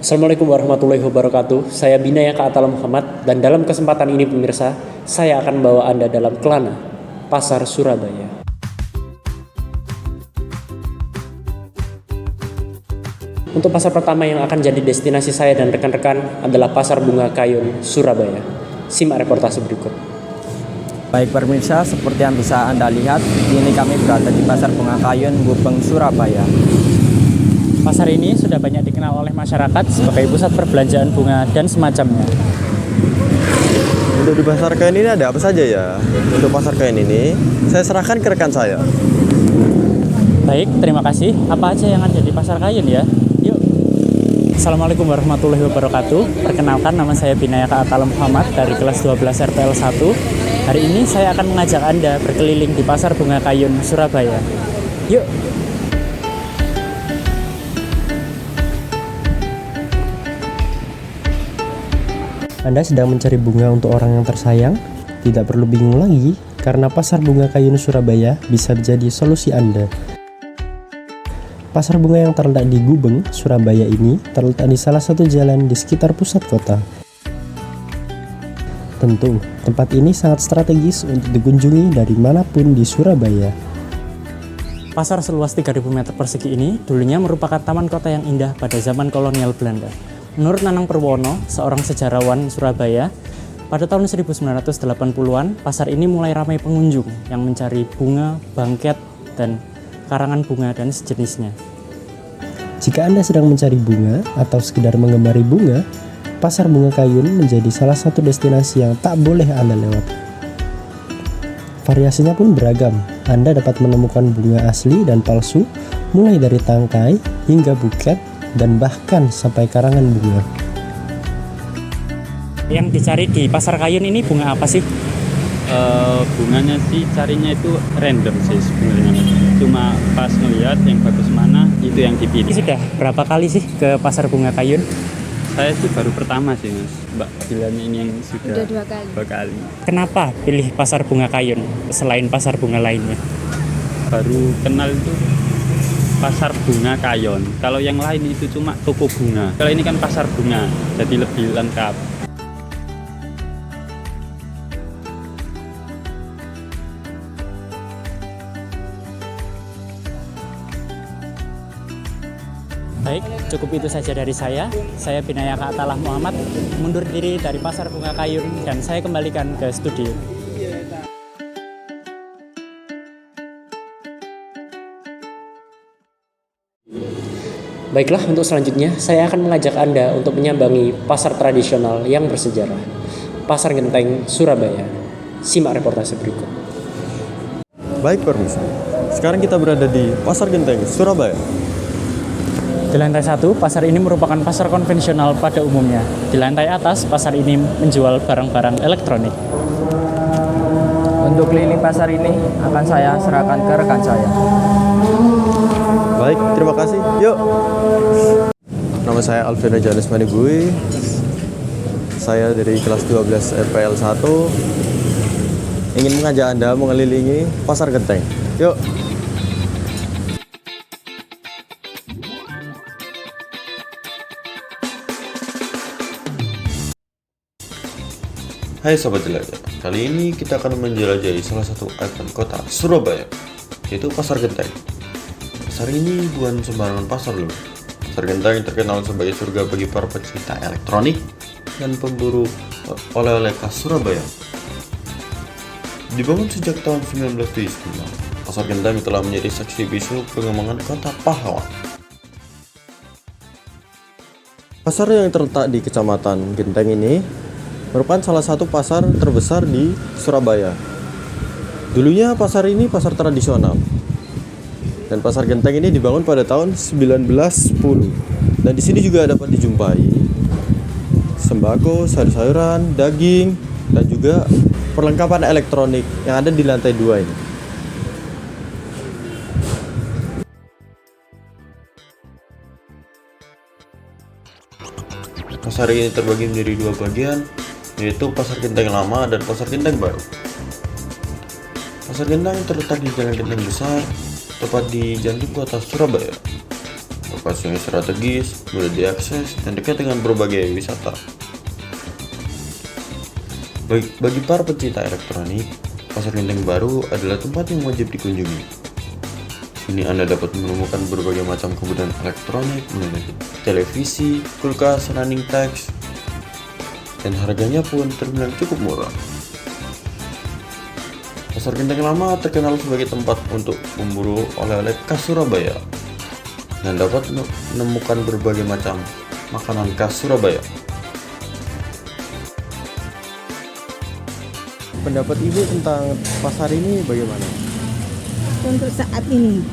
Assalamualaikum warahmatullahi wabarakatuh. Saya Binaya Ka'atala Muhammad dan dalam kesempatan ini pemirsa, saya akan membawa Anda dalam Kelana, Pasar Surabaya. Untuk pasar pertama yang akan jadi destinasi saya dan rekan-rekan adalah Pasar Bunga Kayun, Surabaya. Simak reportase berikut. Baik pemirsa, seperti yang bisa Anda lihat, kini kami berada di Pasar Bunga Kayun, Gubeng, Surabaya. Pasar ini sudah banyak dikenal oleh masyarakat sebagai pusat perbelanjaan bunga dan semacamnya. Untuk di pasar kain ini ada apa saja ya? Untuk pasar kain ini, saya serahkan ke rekan saya. Baik, terima kasih. Apa aja yang ada di Pasar Kayun ya? Yuk. Assalamualaikum warahmatullahi wabarakatuh. Perkenalkan, nama saya Binaya Ka'atala Muhammad dari kelas 12 RPL 1. Hari ini saya akan mengajak Anda berkeliling di Pasar Bunga Kayun, Surabaya. Yuk. Anda sedang mencari bunga untuk orang yang tersayang? Tidak perlu bingung lagi, karena Pasar Bunga Kayun Surabaya bisa menjadi solusi Anda. Pasar bunga yang terletak di Gubeng, Surabaya ini terletak di salah satu jalan di sekitar pusat kota. Tentu, tempat ini sangat strategis untuk dikunjungi dari manapun di Surabaya. Pasar seluas 3.000 meter persegi ini dulunya merupakan taman kota yang indah pada zaman kolonial Belanda. Menurut Nanang Perwono, seorang sejarawan Surabaya, pada tahun 1980-an, pasar ini mulai ramai pengunjung yang mencari bunga, bangket, dan karangan bunga dan sejenisnya. Jika Anda sedang mencari bunga atau sekedar menggemari bunga, Pasar Bunga Kayun menjadi salah satu destinasi yang tak boleh Anda lewat. Variasinya pun beragam. Anda dapat menemukan bunga asli dan palsu, mulai dari tangkai hingga buket, dan bahkan sampai karangan bunga. Yang dicari di Pasar Kayun ini bunga apa sih? Bunganya sih carinya itu random sih sebenarnya. Cuma pas ngelihat yang bagus mana itu yang dipilih. Sudah berapa kali sih ke Pasar Bunga Kayun? Saya sih baru pertama sih mas. Mbak bilangnya ini yang sudah dua kali. Kenapa pilih Pasar Bunga Kayun selain pasar bunga lainnya? Baru kenal itu Pasar Bunga Kayun. Kalau yang lain itu cuma toko bunga. Kalau ini kan pasar bunga, jadi lebih lengkap. Baik, cukup itu saja dari saya. Saya Binaya Ka'atala Muhammad, mundur diri dari Pasar Bunga Kayun dan saya kembalikan ke studio. Baiklah, untuk selanjutnya saya akan mengajak Anda untuk menyambangi pasar tradisional yang bersejarah, Pasar Genteng, Surabaya. Simak reportase berikut. Baik permisi. Sekarang kita berada di Pasar Genteng, Surabaya. Di lantai 1, pasar ini merupakan pasar konvensional pada umumnya. Di lantai atas, pasar ini menjual barang-barang elektronik. Untuk keliling pasar ini akan saya serahkan ke rekan saya. Baik, terima kasih. Yuk. Nama saya Alvina Janes Manigui. Saya dari kelas 12 RPL 1. Ingin mengajak Anda mengelilingi Pasar Genteng. Yuk. Hai Sobat Jelajah, kali ini kita akan menjelajahi salah satu ikon kota Surabaya, yaitu Pasar Genteng. Pasar ini bukan sembarangan pasar loh. Pasar Genteng terkenal sebagai surga bagi para pecinta elektronik dan pemburu oleh-oleh khas Surabaya. Dibangun sejak tahun 1979, Pasar Genteng telah menjadi saksi bisu pengembangan kota pahlawan. Pasar yang terletak di Kecamatan Genteng ini merupakan salah satu pasar terbesar di Surabaya. Dulunya pasar ini pasar tradisional. Dan Pasar Genteng ini dibangun pada tahun 1910. Dan di sini juga dapat dijumpai sembako, sayur-sayuran, daging, dan juga perlengkapan elektronik yang ada di lantai 2 ini. Pasar ini terbagi menjadi dua bagian, yaitu Pasar Genteng Lama dan Pasar Genteng Baru. Pasar Genteng terletak di Jalan Genteng Besar, tepat di jantung kota Surabaya. lokasi yang strategis, mudah diakses, dan dekat dengan berbagai wisata. Bagi para pecinta elektronik, Pasar Genteng Baru adalah tempat yang wajib dikunjungi. Sini Anda dapat menemukan berbagai macam kebutuhan elektronik, mulai dari televisi, kulkas, running tax, dan harganya pun terbilang cukup murah. Pasar Genteng Lama terkenal sebagai tempat untuk memburu oleh-oleh khas Surabaya dan dapat menemukan berbagai macam makanan khas Surabaya. Pendapat Ibu tentang pasar ini bagaimana? Untuk saat ini,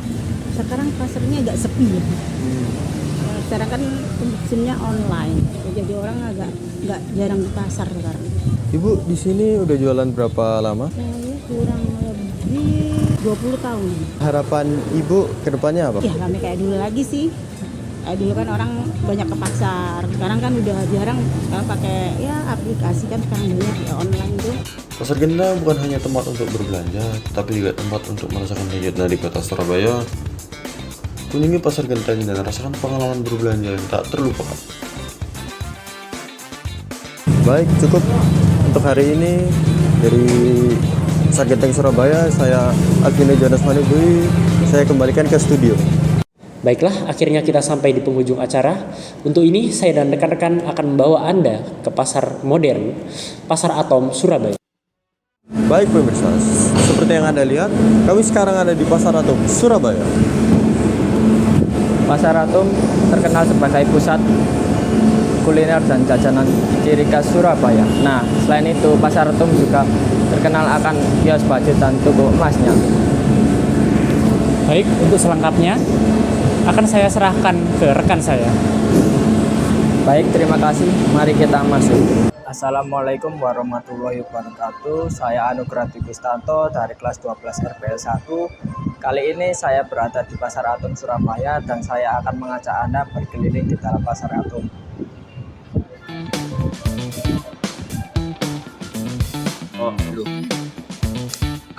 sekarang pasarnya agak sepi ya. Sekarang kan pembelinya online, jadi orang agak jarang di pasar sekarang. Ibu di sini udah jualan berapa lama? Saya kurang lebih 20 tahun. Harapan Ibu ke depannya apa? Ya kami kayak dulu lagi sih. Dulu kan orang banyak ke pasar, sekarang kan udah jarang. Sekarang pakai ya aplikasi kan sekarang banyak ya online tuh. Pasar Genteng bukan hanya tempat untuk berbelanja, tetapi juga tempat untuk merasakan kegiatan di kota Surabaya. Kunjungi Pasar Genteng dan rasakan pengalaman berbelanja yang tak terlupakan. Baik, cukup untuk hari ini dari Pasar Genteng Surabaya. Saya Alvino Jonas Manibui. Saya kembalikan ke studio. Baiklah, akhirnya kita sampai di penghujung acara. Untuk ini, saya dan rekan-rekan akan membawa Anda ke pasar modern, Pasar Atom, Surabaya. Baik pemirsa, seperti yang Anda lihat, kami sekarang ada di Pasar Atom, Surabaya. Pasar Atom terkenal sebagai pusat kuliner dan jajanan ciri khas Surabaya. Nah, selain itu, Pasar Atom juga terkenal akan kios baju dan toko emasnya. Baik, untuk selengkapnya akan saya serahkan ke rekan saya. Baik, terima kasih. Mari kita masuk. Assalamualaikum warahmatullahi wabarakatuh. Saya Anugrah Gustanto dari kelas 12 RPL 1. Kali ini saya berada di Pasar Atom Surabaya dan saya akan mengajak Anda berkeliling di dalam Pasar Atom.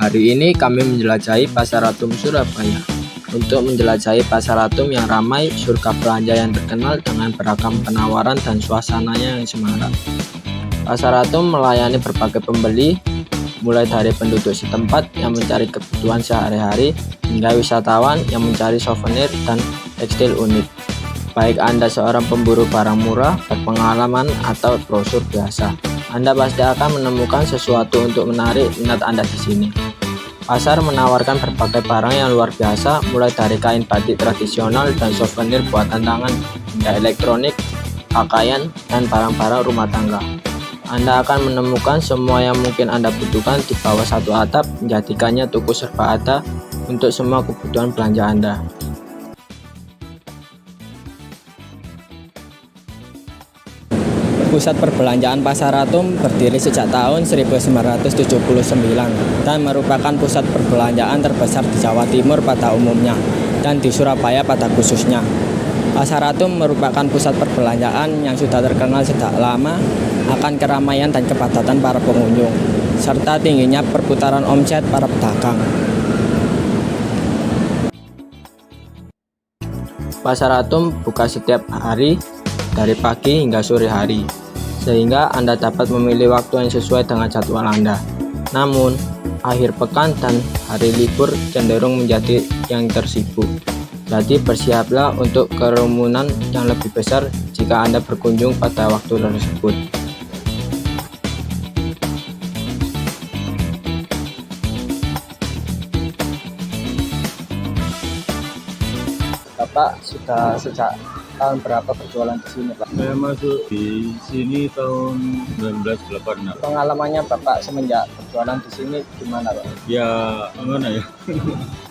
Hari ini kami menjelajahi Pasar Atom Surabaya. Untuk menjelajahi Pasar Atom yang ramai, surga belanja yang terkenal dengan beragam penawaran dan suasananya yang semarak. Pasar Atom melayani berbagai pembeli, mulai dari penduduk setempat yang mencari kebutuhan sehari-hari, hingga wisatawan yang mencari souvenir dan tekstil unik. Baik Anda seorang pemburu barang murah, berpengalaman, atau brosur biasa, Anda pasti akan menemukan sesuatu untuk menarik minat Anda di sini. Pasar menawarkan berbagai barang yang luar biasa, mulai dari kain batik tradisional dan souvenir buatan tangan, hingga elektronik, pakaian, dan barang-barang rumah tangga. Anda akan menemukan semua yang mungkin Anda butuhkan di bawah satu atap, menjadikannya toko serba ada untuk semua kebutuhan belanja Anda. Pusat perbelanjaan Pasar Atom berdiri sejak tahun 1979 dan merupakan pusat perbelanjaan terbesar di Jawa Timur pada umumnya dan di Surabaya pada khususnya. Pasar Atom merupakan pusat perbelanjaan yang sudah terkenal sejak lama akan keramaian dan kepadatan para pengunjung, serta tingginya perputaran omset para pedagang. Pasar Atom buka setiap hari dari pagi hingga sore hari, sehingga Anda dapat memilih waktu yang sesuai dengan jadwal Anda. Namun, akhir pekan dan hari libur cenderung menjadi yang tersibuk. Jadi bersiaplah untuk kerumunan yang lebih besar jika Anda berkunjung pada waktu tersebut. Bapak sudah sejak tahun berapa berjualan di sini, Pak? Saya masuk di sini tahun 1986. Pengalamannya Bapak semenjak berjualan di sini gimana, Pak? Ya, gimana ya?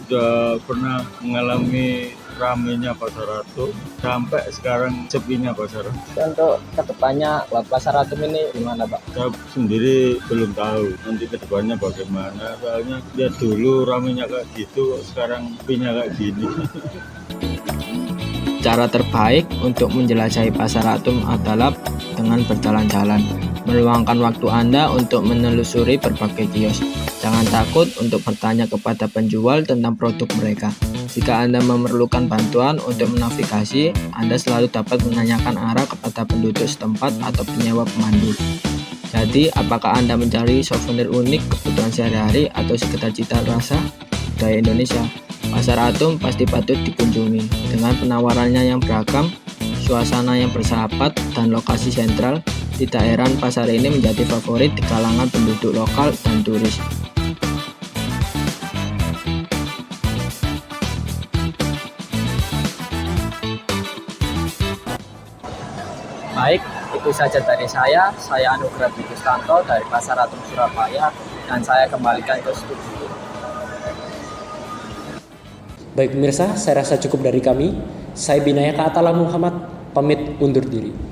Sudah pernah mengalami ramenya Pasar Atom sampai sekarang sepinya Pasar Atom. Untuk kedepannya buat Pasar Atom ini gimana, Pak? Saya sendiri belum tahu nanti kedepannya bagaimana. Soalnya ya dulu ramenya kayak gitu, sekarang sepinya kayak gini. Cara terbaik untuk menjelajahi Pasar Atom adalah dengan berjalan-jalan, meluangkan waktu Anda untuk menelusuri berbagai kios. Jangan takut untuk bertanya kepada penjual tentang produk mereka. Jika Anda memerlukan bantuan untuk menavigasi, Anda selalu dapat menanyakan arah kepada penduduk setempat atau penyewa pemandu. Jadi, apakah Anda mencari souvenir unik, kebutuhan sehari-hari, atau sekedar cita rasa budaya Indonesia? Pasar Atom pasti patut dikunjungi. Dengan penawarannya yang beragam, suasana yang bersahabat, dan lokasi sentral, tidak heran pasar ini menjadi favorit di kalangan penduduk lokal dan turis. Baik, itu saja dari saya. Saya Anugrah Dwi Kustanto dari Pasar Atom Surabaya, dan saya kembalikan ke studio. Baik pemirsa, saya rasa cukup dari kami. Saya Binaya Ka'atala Muhammad, pamit undur diri.